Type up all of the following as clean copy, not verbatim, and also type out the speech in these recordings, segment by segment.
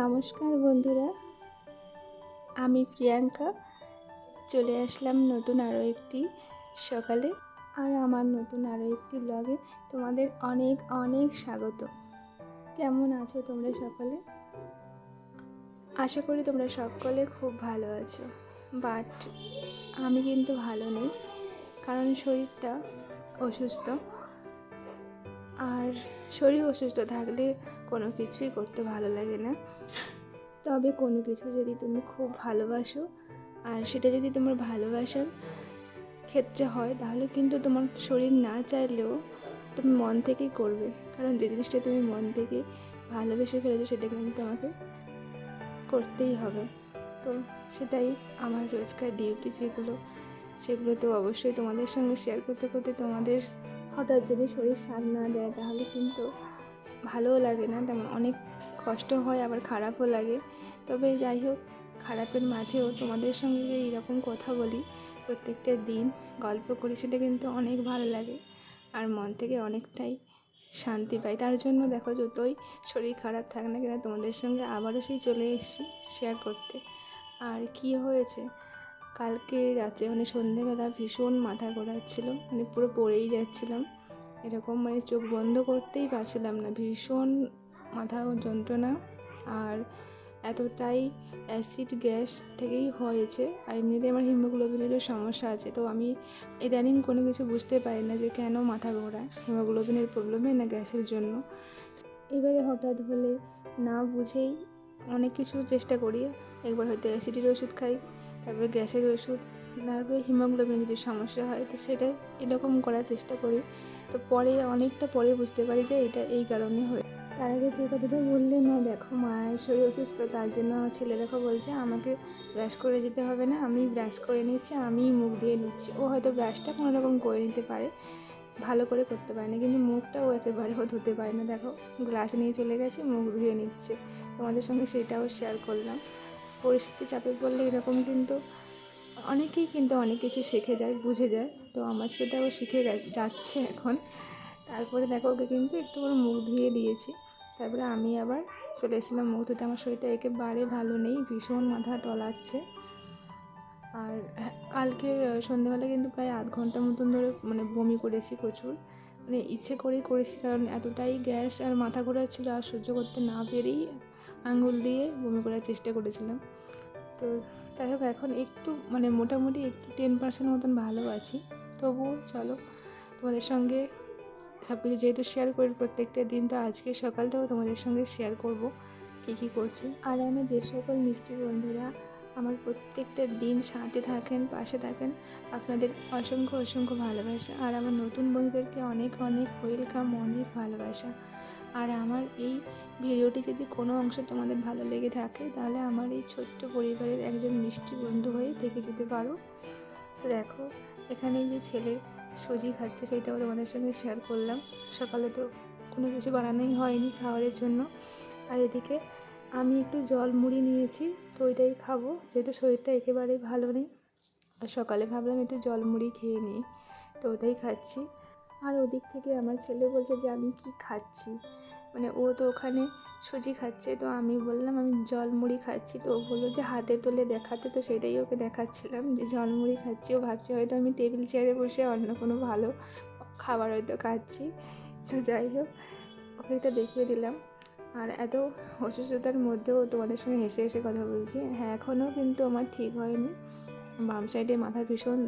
নমস্কার বন্ধুরা, আমি প্রিয়াঙ্কা চলে আসলাম নতুন আরও একটি সকালে। আর আমার নতুন আরও একটি ব্লগে তোমাদের অনেক অনেক স্বাগত। কেমন আছো তোমরা সকলে? আশা করি তোমরা সকলে খুব ভালো আছো, বাট আমি কিন্তু ভালো নেই, কারণ শরীরটা অসুস্থ। আর শরীর অসুস্থ থাকলে কোনো কিছুই করতে ভালো লাগে না। তবে কোনো কিছু যদি তুমি খুব ভালোবাসো আর সেটা যদি তোমার ভালোবাসার ক্ষেত্রে হয়, তাহলে কিন্তু তোমার শরীর না চাইলেও তুমি মন থেকেই করবে, কারণ যে জিনিসটা তুমি মন থেকে ভালোবেসে ফেলেছো সেটা কিন্তু তোমাকে করতেই হবে। তো সেটাই আমার রোজকার ডিউটি, সেগুলো তো অবশ্যই তোমাদের সঙ্গে শেয়ার করতে করতে তোমাদের হঠাৎ যদি শরীর সাথ না দেয় তাহলে কিন্তু ভালোও লাগে না, তেমন অনেক কষ্ট হয়, আবার খারাপও লাগে। তবে যাই হোক, খারাপের মাঝেও তোমাদের সঙ্গে যে এইরকম কথা বলি, প্রত্যেকটা দিন গল্প করি, সেটা কিন্তু অনেক ভালো লাগে আর মন থেকে অনেকটাই শান্তি পাই। তার জন্য দেখো, যতই শরীর খারাপ থাক না কেন, তোমাদের সঙ্গে আবারও সেই চলে এসেছি শেয়ার করতে। আর কি হয়েছে, কালকে রাতে সন্ধেবেলা ভীষণ মাথা ঘোরাচ্ছিল, পুরো পড়েই যাচ্ছিলাম, এরকম চোখ বন্ধ করতেই পারছিলাম না, ভীষণ মাথা যন্ত্রণা। আর এতটাই অ্যাসিড গ্যাস থেকেই হয়েছে। আর এমনিতে আমার হিমোগ্লোবিনেরও সমস্যা আছে, তো আমি ইদানিং কোনো কিছু বুঝতে পারি না যে কেন মাথা ঘোরায়, হিমোগ্লোবিনের প্রবলেমে না গ্যাসের জন্য। এবারে হঠাৎ হলে না বুঝেই অনেক কিছু চেষ্টা করি, একবার হয়তো অ্যাসিডের ওষুধ খাই, তারপরে গ্যাসের ওষুধ, তারপরে হিমোগ্লোবিন যদি সমস্যা হয় তো সেটা এরকম করার চেষ্টা করি। তো অনেকটা পরে বুঝতে পারি যে এটা এই কারণে হয়। তার আগে যে কথাটা বললে না, দেখো মায়ের শরীর অসুস্থ, তার জন্য ছেলে দেখো বলছে আমাকে ব্রাশ করে যেতে হবে না, আমি ব্রাশ করে নিচ্ছি, আমি মুখ দিয়ে নিচ্ছি। ও হয়তো ব্রাশটা কোনো রকম করে নিতে পারে, ভালো করে করতে পারে না, কিন্তু মুখটা ও একেবারেও ধুতে পারে না। দেখো গ্লাস নিয়ে চলে গেছে, মুখ ধুয়ে নিচ্ছে। তোমাদের সঙ্গে সেটাও শেয়ার করলাম। পরিস্থিতি চাপে পড়লে এরকম কিন্তু অনেকেই অনেক কিছু শিখে যায়, বুঝে যায়। তো আমার সেটাও শিখে যাচ্ছে এখন। তারপরে দেখো ওকে কিন্তু একটু করে মুখ ধুয়ে দিয়েছি, তারপরে আমি আবার চলে এসেছিলাম মুখ ধুতে। আমার শরীরটা একেবারে ভালো নেই, ভীষণ মাথা টলাচ্ছে। আর কালকে সন্ধ্যেবেলা কিন্তু প্রায় আধ ঘন্টার মতন ধরে বমি করেছি প্রচুর, ইচ্ছে করেই করেছি, কারণ এতটাই গ্যাস আর মাথা ঘোরাচ্ছিল, আর সহ্য করতে না পেরেই আঙুল দিয়ে বমি করার চেষ্টা করেছিলাম। তো যাই হোক, এখন একটু মোটামুটি একটু 10% মতন ভালো আছি। তবুও চলো তোমাদের সঙ্গে সব কিছু যেহেতু শেয়ার করি প্রত্যেকটা দিন, তো আজকে সকালটাও তোমাদের সঙ্গে শেয়ার করব কী করছি। আর আমি যে সকল মিষ্টি বন্ধুরা আমার প্রত্যেকটা দিন সাথে থাকেন, পাশে থাকেন, আপনাদের অসংখ্য অসংখ্য ভালোবাসা। আর আমার নতুন বন্ধুদেরকে অনেক অনেক ওয়েলকাম, অনেক ভালোবাসা। আর আমার এই ভিডিওটি যদি কোনো অংশ তোমাদের ভালো লেগে থাকে, তাহলে আমার এই ছোট্ট পরিবারের একজন মিষ্টি বন্ধু হয়ে থেকে যেতে পারো। তো দেখো, এখানে যে ছেলে সুজি খাচ্ছে, সেটাও তোমাদের সঙ্গে শেয়ার করলাম। সকালে তো কোনো কিছু বানানোই হয়নি খাওয়ারের জন্য। আর এদিকে আমি একটু জল মুড়ি নিয়েছি, তো ওইটাই খাবো, যেহেতু শরীরটা একেবারেই ভালো নেই। আর সকালে ভাবলাম একটু জল মুড়ি খেয়ে নিই, তো ওটাই খাচ্ছি। আর ওদিক থেকে আমার ছেলে বলছে যে আমি কি খাচ্ছি, ও তো ওখানে সুজি খাচ্ছে, তো আমি বললাম আমি জল মুড়ি খাচ্ছি। তো ও বললো যে হাতে তুলে দেখাতে, তো সেটাই ওকে দেখাচ্ছিলাম যে জল মুড়ি খাচ্ছি। ও ভাবছে হয়তো আমি টেবিল চেয়ারে বসে অন্য কোনো ভালো খাবার হয়তো খাচ্ছি। তো যাই হোক, ওকে এটা দেখিয়ে দিলাম। আর এত অসুস্থতার মধ্যেও তোমাদের সঙ্গে হেসে হেসে কথা বলছি। হ্যাঁ, এখনও কিন্তু আমার ঠিক হয়নি, বাম সাইডে মাথা ভীষণ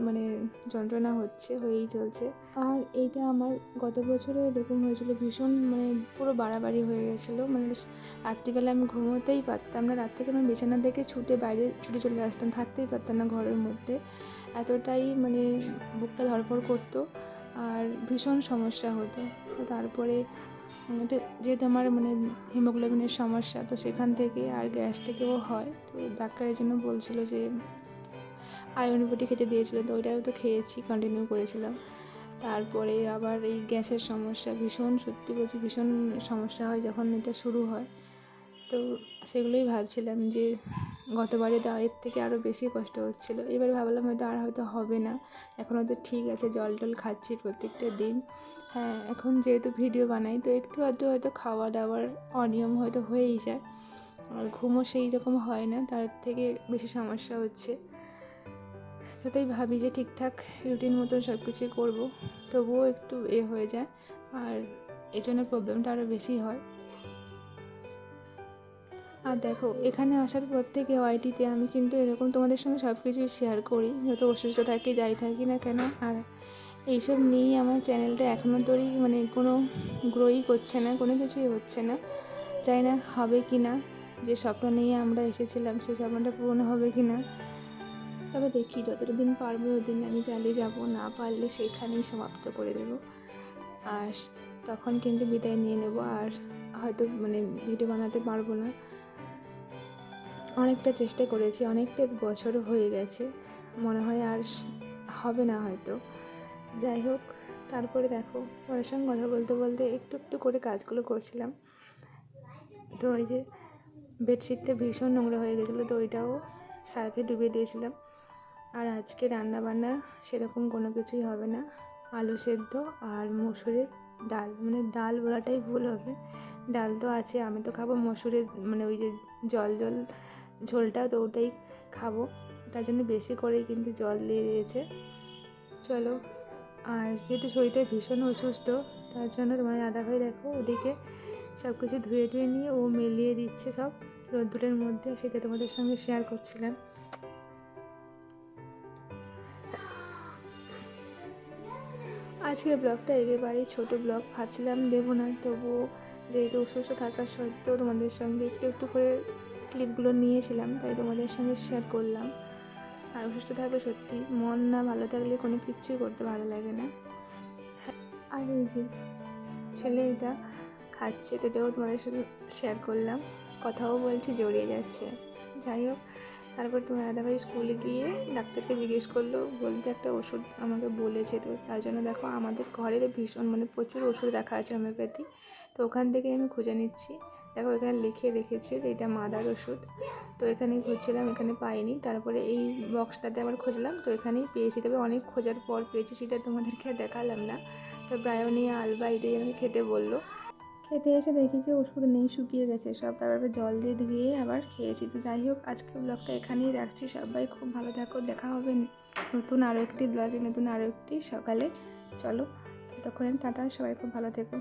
যন্ত্রণা হয়েই চলছে। আর এইটা আমার গত বছরও এরকম হয়েছিল, ভীষণ পুরো বাড়াবাড়ি হয়ে গেছিলো। রাত্রিবেলা আমি ঘুমোতেই পারতাম না, রাত থেকে আমি বিছানা থেকে বাইরে ছুটে চলে আসতাম, থাকতেই পারতাম না ঘরের মধ্যে, এতটাই বুকটা ধড়ফড় করতো আর ভীষণ সমস্যা হতো। তো তারপরে এটা যেহেতু আমার হিমোগ্লোবিনের সমস্যা, তো সেখান থেকে আর গ্যাস থেকেও হয়, তো ডাক্তারের জন্য বলছিল যে আয়রন বটি খেতে দিয়েছিল, তো ওইটাও তো খেয়েছি, কন্টিনিউ করেছিলাম। তারপরে আবার এই গ্যাসের সমস্যা, সত্যি বলছি ভীষণ সমস্যা হয় যখন এটা শুরু হয়। তো সেগুলোই ভাবছিলাম যে গতবারে তো এর থেকে আরও বেশি কষ্ট হচ্ছিলো, এবার ভাবলাম হয়তো হবে না, এখন হয়তো ঠিক আছে, জল টল খাচ্ছি প্রত্যেকটা দিন। হ্যাঁ, এখন যেহেতু ভিডিও বানাই, তো একটু হয়তো খাওয়া দাওয়ার অনিয়ম হয়তো হয়েই যায়, আর ঘুমও সেই রকম হয় না, তার থেকে বেশি সমস্যা হচ্ছে। যতই ভাবি যে ঠিকঠাক রুটিন মতন সব কিছুই করবো, তবুও একটু হয়ে যায়, আর এই জন্য প্রবলেমটা আরও বেশি হয়। আর দেখো, এখানে আসার পর থেকে ওয়াইটিতে আমি কিন্তু এরকম তোমাদের সঙ্গে সব কিছুই শেয়ার করি, যত অসুস্থ থাকি যাই থাকি না কেন। আর এইসব নিয়েই আমার চ্যানেলটা এখনও তোরই মানে কোনো গ্রোই করছে না, কোনো কিছুই হচ্ছে না। জানি না হবে কি না, যে স্বপ্ন নিয়ে আমরা এসেছিলাম সেই স্বপ্নটা পূরণ হবে কি না। তবে দেখি যতটা দিন পারবো ওদিন আমি চালিয়ে যাব, না পারলে সেখানেই সমাপ্ত করে দেব। আর তখন কিন্তু বিদায় নিয়ে নেব, আর হয়তো মানে ভিডিও বানাতে পারবো না। অনেকটা চেষ্টা করেছি, অনেকটা বছর হয়ে গেছে, মনে হয় আর হবে না হয়তো। যাই হোক, তারপরে দেখো ওদের সঙ্গে কথা বলতে বলতে একটু একটু করে কাজগুলো করছিলাম। তো ওই যে বেডশিটটা ভীষণ নোংরা হয়ে গেছিলো, তো ওইটাও সার্ফে ডুবিয়ে দিয়েছিলাম। আর আজকে রান্না বান্না সেরকম কোনো কিছুই হবে না, আলু সেদ্ধ আর মসুরের ডাল, মানে ডাল বলাটাই ভুল হবে, ডাল তো আছে, আমি তো খাবো মসুরের মানে ওই যে জল জল ঝোলটা, তো ওটাই খাবো, তার জন্য বেশি করেই কিন্তু জল দিয়ে দিয়েছে। চলো, আর যেহেতু শরীরটা ভীষণ অসুস্থ, তার জন্য তোমার দাদাভাই দেখো ওদিকে সব কিছু ধুয়ে ধুয়ে নিয়ে ও মেলিয়ে দিচ্ছে সব রোদ্দুরের মধ্যে, সেটা তোমাদের সঙ্গে শেয়ার করছিলাম। আজকের ব্লগটা একেবারেই ছোটো ব্লগ, ভাবছিলাম দেবো না, তবুও যেহেতু অসুস্থ থাকা সত্ত্বেও তোমাদের সঙ্গে একটু একটু করে ক্লিপগুলো নিয়েছিলাম, তাই তোমাদের সঙ্গে শেয়ার করলাম। আর অসুস্থ থাকলে সত্যি মন না ভালো থাকলে কোনো কিছুই করতে ভালো লাগে না। আর এই যে ছেলে এটা খাচ্ছে, তো এটাও তোমাদের সাথে শেয়ার করলাম, কথাও বলছি জড়িয়ে যাচ্ছে। যাই হোক, তারপর তোমার দাদাভাই স্কুলে গিয়ে ডাক্তারকে জিজ্ঞেস করলো, বলতে একটা ওষুধ আমাকে বলেছে, তো তার জন্য দেখো আমাদের ঘরে ভীষণ মানে প্রচুর ওষুধ রাখা আছে হোমিওপ্যাথি, তো ওখান থেকে আমি খুঁজে নিচ্ছি। দেখো এখানে লিখে রেখেছে যে এটা মাদার ওষুধ, তো এখানেই খুঁজছিলাম, এখানে পাইনি, তারপরে এই বক্সটাতে আবার খুঁজলাম, তো এখানেই পেয়েছি, তবে অনেক খোঁজার পর পেয়েছি, সেটা তোমাদেরকে দেখালাম না। তো ব্রায়োনি আলবা এটাই আমাকে খেতে বললো, খেতে এসে দেখি যে ওষুধ নেই, শুকিয়ে গেছে সব, তারপরে জল দিয়ে ধুয়ে আবার খেয়েছি। তো যাই হোক, আজকের ব্লগটা এখানেই রাখছি, সবাই খুব ভালো থাকো, দেখা হবে নতুন আরও একটি ব্লগে, নতুন আরও একটি সকালে। চলো ততক্ষণে টাটা, সবাই খুব ভালো থেকো।